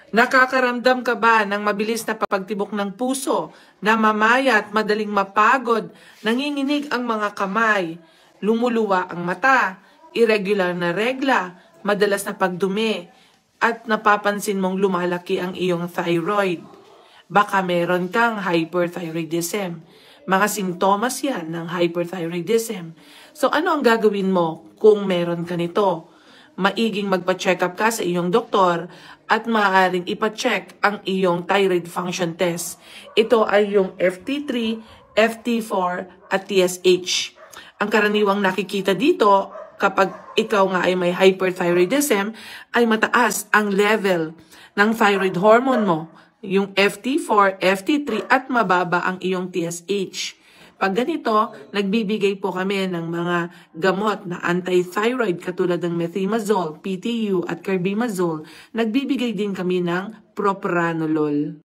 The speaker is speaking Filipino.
Nakakaramdam ka ba ng mabilis na pagtibok ng puso, namamayat, madaling mapagod, nanginginig ang mga kamay, lumuluwa ang mata, irregular na regla, madalas na pagdumi, at napapansin mong lumalaki ang iyong thyroid? Baka meron kang hyperthyroidism. Mga simptomas yan ng hyperthyroidism. So ano ang gagawin mo kung meron ka nito? Maiging magpa-check up ka sa iyong doktor at maaaring ipa-check ang iyong thyroid function test. Ito ay yung FT3, FT4 at TSH. Ang karaniwang nakikita dito kapag ikaw nga ay may hyperthyroidism ay mataas ang level ng thyroid hormone mo, yung FT4, FT3 at mababa ang iyong TSH. Pag ganito, nagbibigay po kami ng mga gamot na anti-thyroid katulad ng methimazole, PTU at carbimazole. Nagbibigay din kami ng propranolol.